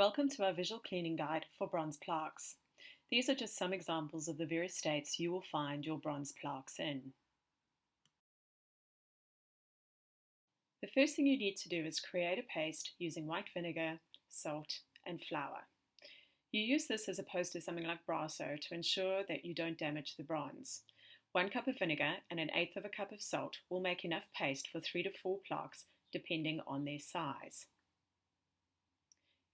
Welcome to our visual cleaning guide for bronze plaques. These are just some examples of the various states you will find your bronze plaques in. The first thing you need to do is create a paste using white vinegar, salt and flour. You use this as opposed to something like RSA to ensure that you don't damage the bronze. 1 cup of vinegar and 1/8 of a cup of salt will make enough paste for 3 to 4 plaques depending on their size.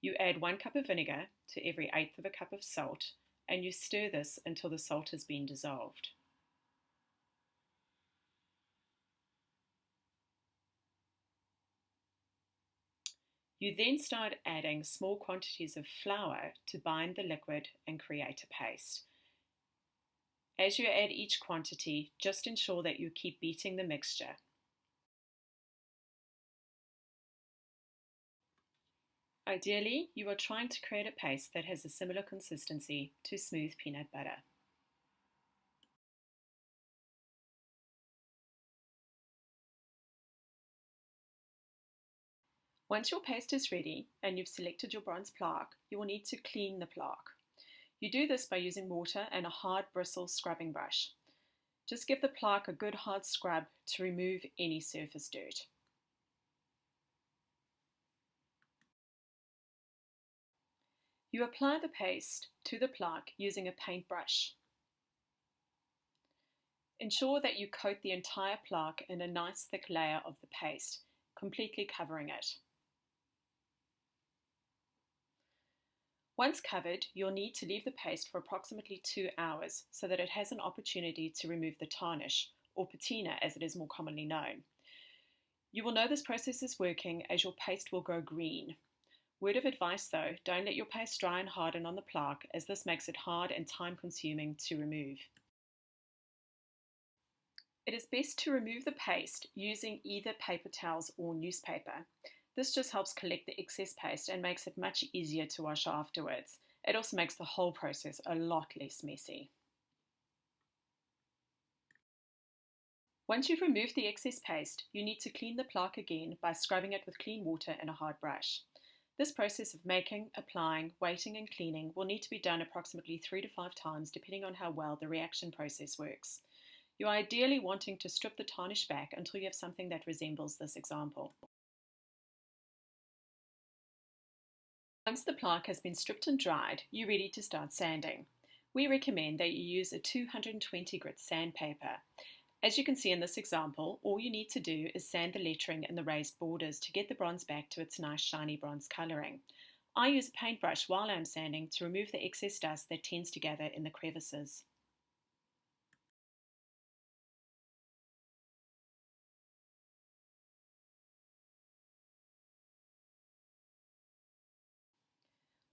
You add 1 cup of vinegar to every 1/8 of a cup of salt and you stir this until the salt has been dissolved. You then start adding small quantities of flour to bind the liquid and create a paste. As you add each quantity, just ensure that you keep beating the mixture. Ideally, you are trying to create a paste that has a similar consistency to smooth peanut butter. Once your paste is ready and you've selected your bronze plaque, you will need to clean the plaque. You do this by using water and a hard bristle scrubbing brush. Just give the plaque a good hard scrub to remove any surface dirt. You apply the paste to the plaque using a paintbrush. Ensure that you coat the entire plaque in a nice thick layer of the paste, completely covering it. Once covered, you'll need to leave the paste for approximately 2 hours so that it has an opportunity to remove the tarnish, or patina as it is more commonly known. You will know this process is working as your paste will go green. Word of advice though, don't let your paste dry and harden on the plaque as this makes it hard and time-consuming to remove. It is best to remove the paste using either paper towels or newspaper. This just helps collect the excess paste and makes it much easier to wash afterwards. It also makes the whole process a lot less messy. Once you've removed the excess paste, you need to clean the plaque again by scrubbing it with clean water and a hard brush. This process of making, applying, waiting and cleaning will need to be done approximately 3 to 5 times depending on how well the reaction process works. You are ideally wanting to strip the tarnish back until you have something that resembles this example. Once the plaque has been stripped and dried, you're ready to start sanding. We recommend that you use a 220 grit sandpaper. As you can see in this example, all you need to do is sand the lettering and the raised borders to get the bronze back to its nice shiny bronze colouring. I use a paintbrush while I'm sanding to remove the excess dust that tends to gather in the crevices.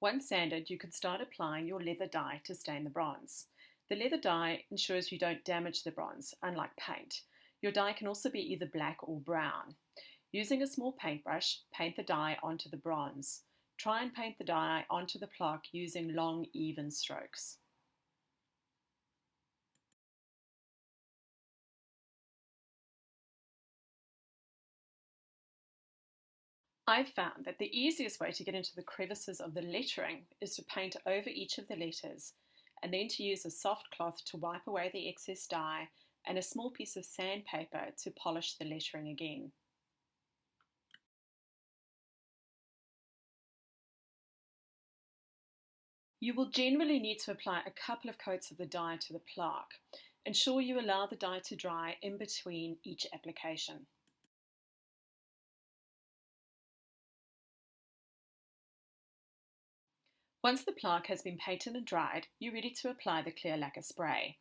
Once sanded, you can start applying your leather dye to stain the bronze. The leather dye ensures you don't damage the bronze, unlike paint. Your dye can also be either black or brown. Using a small paintbrush, paint the dye onto the bronze. Try and paint the dye onto the plaque using long, even strokes. I've found that the easiest way to get into the crevices of the lettering is to paint over each of the letters and then to use a soft cloth to wipe away the excess dye and a small piece of sandpaper to polish the lettering again. You will generally need to apply a couple of coats of the dye to the plaque. Ensure you allow the dye to dry in between each application. Once the plaque has been painted and dried, you're ready to apply the clear lacquer spray.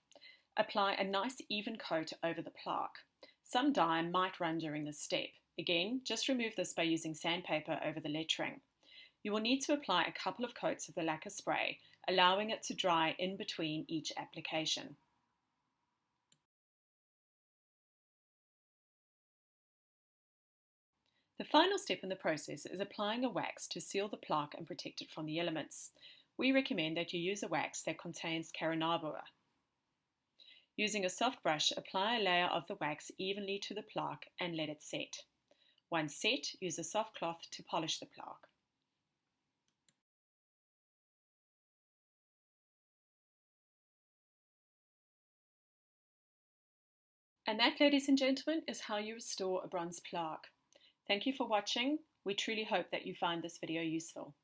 Apply a nice even coat over the plaque. Some dye might run during this step. Again, just remove this by using sandpaper over the lettering. You will need to apply a couple of coats of the lacquer spray, allowing it to dry in between each application. The final step in the process is applying a wax to seal the plaque and protect it from the elements. We recommend that you use a wax that contains carnauba. Using a soft brush, apply a layer of the wax evenly to the plaque and let it set. Once set, use a soft cloth to polish the plaque. And that, ladies and gentlemen, is how you restore a bronze plaque. Thank you for watching. We truly hope that you find this video useful.